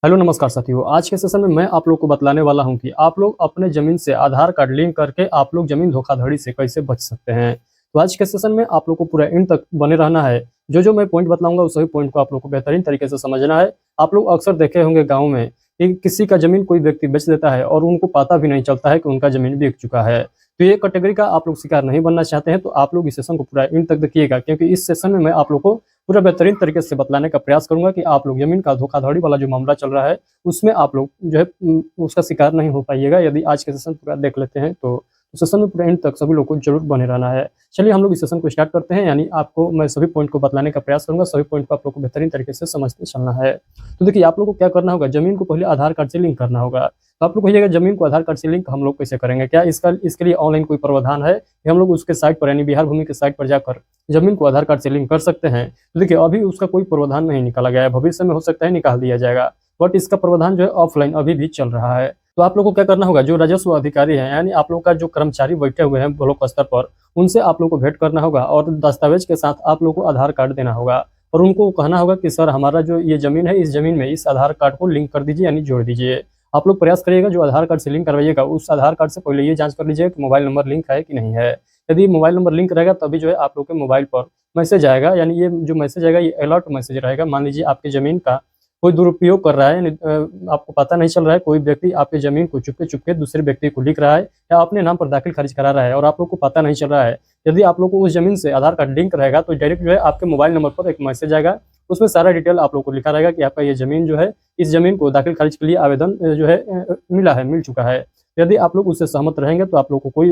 Hello नमस्कार साथियों। आज के सेशन में मैं आप लोग को बतलाने वाला हूं कि आप लोग अपने ज़मीन से आधार कार्ड लिंक करके आप लोग ज़मीन धोखाधड़ी से कैसे बच सकते हैं। तो आज के सेशन में आप लोग को पूरा एंड तक बने रहना है। जो मैं पॉइंट बतलाऊंगा उस सभी पॉइंट को आप लोग को बेहतरीन तरीके से समझना है। आप लोग अक्सर देखे होंगे गाँव में कि किसी का ज़मीन कोई व्यक्ति बेच देता है और उनको पता भी नहीं चलता है कि उनका ज़मीन बिक चुका है। तो ये कैटेगरी का आप लोग शिकार नहीं बनना चाहते हैं तो आप लोग इस सेशन को पूरा एंड तक देखिएगा, क्योंकि इस सेशन में मैं आप लोग को पूरा बेहतरीन तरीके से बतलाने का प्रयास करूंगा कि आप लोग ज़मीन का धोखाधड़ी वाला जो मामला चल रहा है उसमें आप लोग जो है उसका शिकार नहीं हो पाइएगा। यदि आज के सेशन पूरा देख लेते हैं तो सेशन में पूरे एंड तक सभी लोग को जरूर बने रहना है। चलिए हम लोग इस सेशन को स्टार्ट करते हैं। यानी आपको मैं सभी पॉइंट को बतलाने का प्रयास करूंगा, सभी पॉइंट को आप लोग को बेहतरीन तरीके से समझते चलना है। तो देखिए, आप लोग को क्या करना होगा, जमीन को पहले आधार कार्ड से लिंक करना होगा। तो आप लोग कहिएगा जमीन को आधार कार्ड से लिंक हम लोग कैसे करेंगे, क्या इसके लिए ऑनलाइन कोई प्रावधान है कि हम लोग उसके साइट पर यानी बिहार भूमि के साइट पर जाकर जमीन को आधार कार्ड से लिंक कर सकते हैं। तो देखिए, अभी उसका कोई प्रावधान नहीं निकाला गया है, भविष्य में हो सकता है निकाल दिया जाएगा, बट इसका प्रावधान जो है ऑफलाइन अभी भी चल रहा है। तो आप लोगों को क्या करना होगा, जो राजस्व अधिकारी हैं यानी आप लोग का जो कर्मचारी बैठे हुए हैं ब्लॉक स्तर पर, उनसे आप लोग को भेंट करना होगा और दस्तावेज के साथ आप लोग को आधार कार्ड देना होगा और उनको कहना होगा कि सर हमारा जो ये जमीन है, इस जमीन में इस आधार कार्ड को लिंक कर दीजिए यानी जोड़ दीजिए। आप लोग प्रयास करिएगा जो आधार कार्ड से लिंक करवाइएगा उस आधार कार्ड से पहले ये जांच कर लीजिए कि मोबाइल नंबर लिंक है कि नहीं है। यदि मोबाइल नंबर लिंक रहेगा तभी जो है आप लोग के मोबाइल पर मैसेज आएगा, यानी ये जो मैसेज आएगा ये अलर्ट मैसेज रहेगा। मान लीजिए आपकी जमीन का कोई दुरुपयोग कर रहा है, आपको पता नहीं चल रहा है, कोई व्यक्ति आपकी जमीन को चुपके चुपके दूसरे व्यक्ति को लिख रहा है या अपने नाम पर दाखिल खारिज करा रहा है और आप लोग को पता नहीं चल रहा है। यदि आप लोग को उस जमीन से आधार कार्ड लिंक रहेगा तो डायरेक्ट जो है आपके मोबाइल नंबर पर एक मैसेज आएगा, उसमें सारा डिटेल आप लोग को लिखा रहेगा कि आपका ये जमीन जो है, इस जमीन को दाखिल खारिज के लिए आवेदन जो है मिल चुका है। यदि आप लोग उससे सहमत रहेंगे तो आप लोग को कोई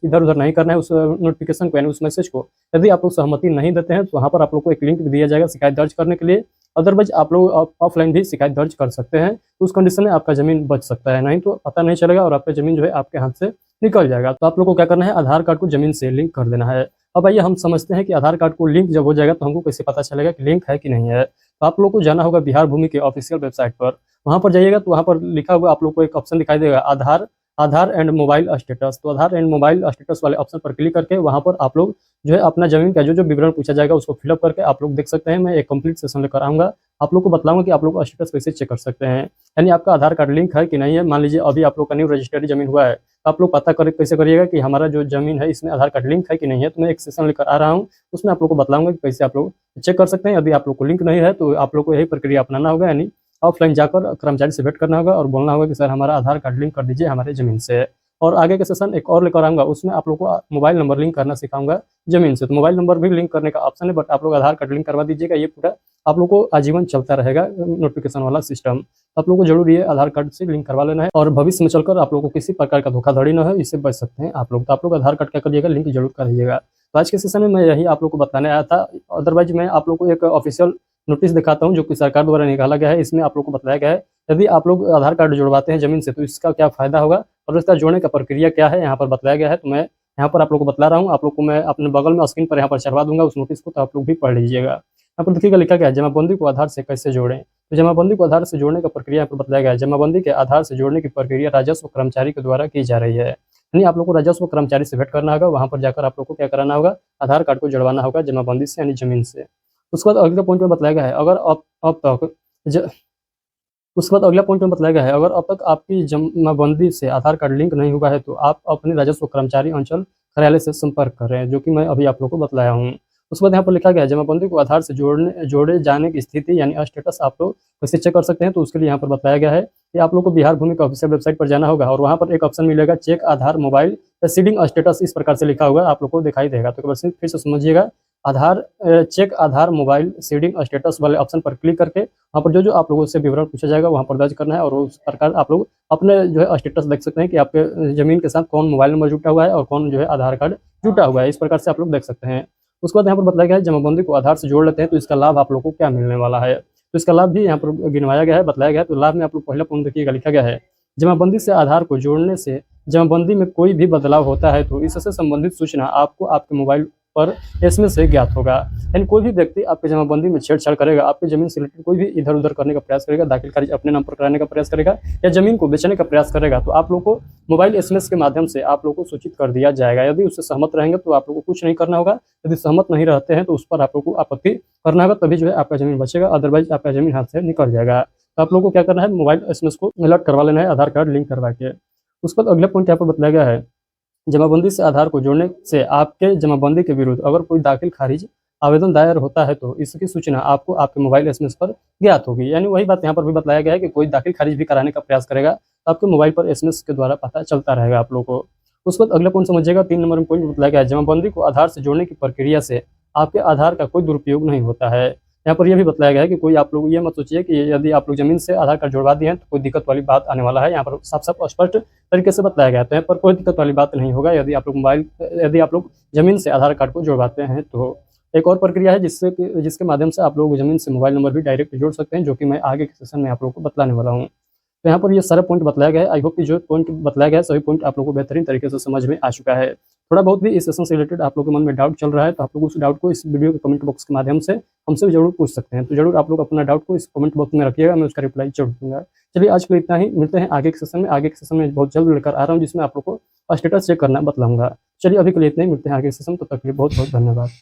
इधर उधर नहीं करना है उस नोटिफिकेशन को यानी उस मैसेज को। यदि आप लोग सहमति नहीं देते हैं तो वहाँ पर आप लोग को एक लिंक भी दिया जाएगा शिकायत दर्ज करने के लिए। अदरवाइज आप लोग ऑफलाइन भी शिकायत दर्ज कर सकते हैं, तो उस कंडीशन में आपका जमीन बच सकता है, नहीं तो पता नहीं चलेगा और आपका जमीन जो है आपके हाथ से निकल जाएगा। तो आप लोग को क्या करना है, आधार कार्ड को जमीन से लिंक कर देना है। अब आइए हम समझते हैं कि आधार कार्ड को लिंक जब हो जाएगा तो हमको कैसे पता चलेगा कि लिंक है कि नहीं है। तो आप लोग को जाना होगा बिहार भूमि के ऑफिशियल वेबसाइट पर। वहाँ पर जाइएगा तो वहाँ पर लिखा हुआ आप लोग को एक ऑप्शन दिखाई देगा, Aadhaar Aadhaar and mobile status. तो आधार एंड मोबाइल स्टेटस वाले ऑप्शन पर क्लिक करके वहाँ पर आप लोग जो है अपना जमीन का जो विवरण पूछा जाएगा उसको फिलअप करके आप लोग देख सकते हैं। मैं एक कंप्लीट सेशन लेकर आऊँगा, आप लोग को बतलाऊंगा कि आप लोग स्टेटस कैसे चेक कर सकते हैं, यानी आपका आधार कार्ड लिंक है कि नहीं है। मान लीजिए अभी आप लोग का न्यू रजिस्ट्री जमीन हुआ है तो आप लोग पता कर कैसे करिएगा कि हमारा जो जमीन है इसमें आधार कार्ड लिंक है कि नहीं है। तो मैं एक सेशन लेकर आ रहा हूँ, उसमें आप लोग को बतलाऊंगा कि कैसे आप लोग चेक कर सकते हैं। यदि आप लोग को लिंक नहीं है तो आप लोग को यही प्रक्रिया अपनाना होगा, यानी ऑफलाइन जाकर कर्मचारी से भेंट करना होगा और बोलना होगा कि सर हमारा आधार कार्ड लिंक कर दीजिए हमारे ज़मीन से। और आगे के सेशन एक और लेकर आऊँगा, उसमें आप लोग को मोबाइल नंबर लिंक करना सिखाऊंगा ज़मीन से। तो मोबाइल नंबर भी लिंक करने का ऑप्शन है, बट आप लोग आधार कार्ड लिंक करवा दीजिएगा। ये पूरा आप लोग को आजीवन चलता रहेगा नोटिफिकेशन वाला सिस्टम। आप लोग को जरूर ये आधार कार्ड से लिंक करवा लेना है और भविष्य में चलकर आप लोग को किसी प्रकार का धोखाधड़ी न हो, इससे बच सकते हैं आप लोग। तो आप लोग आधार कार्ड क्या करिएगा, लिंक जरूर करिएगा। तो आज के सेशन में मैं यही आप लोग को बताने आया था। अदरवाइज मैं आप लोग को एक ऑफिशियल नोटिस दिखाता हूँ जो कि सरकार द्वारा निकाला गया है। इसमें आप लोग को बताया गया है यदि आप लोग आधार कार्ड जुड़वाते हैं जमीन से तो इसका क्या फायदा होगा और इसका जोड़ने का प्रक्रिया क्या है, यहाँ पर बताया गया है। तो मैं यहाँ पर आप लोग को बतला रहा हूँ, आप लोग को मैं अपने बगल में स्क्रीन पर यहाँ पर चढ़वा दूंगा उस नोटिस को, तो आप लोग भी पढ़ लीजिएगा। यहाँ पर देखिएगा लिखा गया है जमाबंदी को आधार से कैसे जोड़ें। तो जमाबंदी को आधार से जोड़ने का प्रक्रिया यहाँ पर बताया गया है। जमाबंदी के आधार से जोड़ने की प्रक्रिया राजस्व कर्मचारी के द्वारा की जा रही है, यानी आप लोग को राजस्व कर्मचारी से भेंट करना होगा। वहाँ पर जाकर आप लोग को क्या कराना होगा, आधार कार्ड को जुड़वाना होगा जमाबंदी से यानी जमीन से। उसके बाद अगले पॉइंट में बताया गया है अगर अब तक उसके बाद अगला पॉइंट में बताया गया है अगर अब तक आपकी जमाबंदी से आधार कार्ड लिंक नहीं हुआ है तो आप अपने राजस्व कर्मचारी अंचल कार्यालय से संपर्क कर रहे हैं, जो कि मैं अभी आप लोग को बतलाया हूँ। उसके बाद यहाँ पर लिखा गया है जमाबंदी को आधार से जोड़े जाने की स्थिति यानी स्टेटस आप लोग कैसे चेक कर सकते हैं। तो उसके लिए यहाँ पर बताया गया है कि आप लोग को बिहार भूमि का ऑफिशियल वेबसाइट पर जाना होगा और वहाँ पर एक ऑप्शन मिलेगा चेक आधार मोबाइल सीडिंग स्टेटस, इस प्रकार से लिखा होगा आप लोग को दिखाई देगा। तो फिर से समझिएगा, आधार चेक आधार मोबाइल सीडिंग स्टेटस वाले ऑप्शन पर क्लिक करके वहाँ पर जो आप लोगों से विवरण पूछा जाएगा वहाँ पर दर्ज करना है और उस प्रकार आप लोग अपने जो है स्टेटस देख सकते हैं कि आपके ज़मीन के साथ कौन मोबाइल नंबर जुटा हुआ है और कौन जो है आधार कार्ड जुटा हुआ है। इस प्रकार से आप लोग देख सकते हैं। उसके बाद यहाँ पर बताया गया है जमाबंदी को आधार से जोड़ लेते हैं तो इसका लाभ आप लोग को क्या मिलने वाला है। तो इसका लाभ भी यहाँ पर गिनवाया गया है, बताया गया है। तो लाभ में आप लोग पहला पॉइंट देखिएगा, लिखा गया है जमाबंदी से आधार को जोड़ने से जमाबंदी में कोई भी बदलाव होता है तो इससे संबंधित सूचना आपको आपके मोबाइल पर एसएमएस से ज्ञात होगा। यानी कोई भी व्यक्ति आपकी जमाबंदी में छेड़छाड़ करेगा, आपकी जमीन से रिलेटेड कोई भी इधर उधर करने का प्रयास करेगा, दाखिल खारिज अपने नाम पर कराने का प्रयास करेगा या जमीन को बेचने का प्रयास करेगा, तो आप लोग को मोबाइल एसएमएस के माध्यम से आप लोग को सूचित कर दिया जाएगा। यदि उससे सहमत रहेंगे तो आप लोग को कुछ नहीं करना होगा, यदि सहमत नहीं रहते हैं तो उस पर आप लोग को आपत्ति करना होगा, तभी जो है आपका जमीन बचेगा, अदरवाइज आपका जमीन हाथ से निकल जाएगा। तो आप लोगों को क्या करना है, मोबाइल एसएमएस को अलर्ट करवा लेना है आधार कार्ड लिंक करवा के। उसके बाद अगले पॉइंट यहाँ पर बताया गया है, जमाबंदी से आधार को जोड़ने से आपके जमाबंदी के विरुद्ध अगर कोई दाखिल खारिज आवेदन दायर होता है तो इसकी सूचना आपको आपके मोबाइल एसएमएस पर ज्ञात होगी। यानी वही बात यहाँ पर भी बताया गया है कि कोई दाखिल खारिज भी कराने का प्रयास करेगा तो आपके मोबाइल पर एसएमएस के द्वारा पता चलता रहेगा आप लोगों को। उसके बाद अगला पॉइंट समझिएगा, 3 नंबर में पॉइंट बताया गया है, जमाबंदी को आधार से जोड़ने की प्रक्रिया से आपके आधार का कोई दुरुपयोग नहीं होता है। यहाँ पर यह भी बताया गया है कि कोई आप लोग ये मत सोचिए कि यदि आप लोग जमीन से आधार कार्ड जुड़वा दिए हैं तो कोई दिक्कत वाली बात आने वाला है। यहाँ पर साफ साफ स्पष्ट तरीके से बताया गया है, तो यहाँ पर कोई दिक्कत वाली बात नहीं होगा यदि आप लोग जमीन से आधार कार्ड को जुड़वाते हैं तो। एक और प्रक्रिया है जिसके माध्यम से आप लोग जमीन से मोबाइल नंबर भी डायरेक्ट जोड़ सकते हैं, जो कि मैं आगे के सेशन में आप लोगों को बतलाने वाला हूँ। तो यहाँ पर ये सारा पॉइंट बतलाया गया है। आई होप कि जो पॉइंट बतलाया गया है सभी पॉइंट आप लोगों को बेहतरीन तरीके से समझ में आ चुका है। थोड़ा बहुत भी इस सेशन से रिलेटेड आप लोगों के मन में डाउट चल रहा है तो आप लोग उस डाउट को इस वीडियो के कमेंट बॉक्स के माध्यम से हमसे भी जरूर पूछ सकते हैं। तो जरूर आप लोग अपना डाउट को इस कमेंट बॉक्स में रखिएगा, मैं उसका रिप्लाई जरूर दूंगा। चलिए आज के लिए इतना ही, मिलते हैं आगे के सेशन में। आगे के सेशन में बहुत जल्द लेकर आ रहा हूँ जिसमें आप लोग को स्टेटस चेक करना बतलाऊंगा। चलिए अभी के लिए इतना ही, मिलते हैं आगे के सेशन, तब तक के लिए बहुत बहुत धन्यवाद।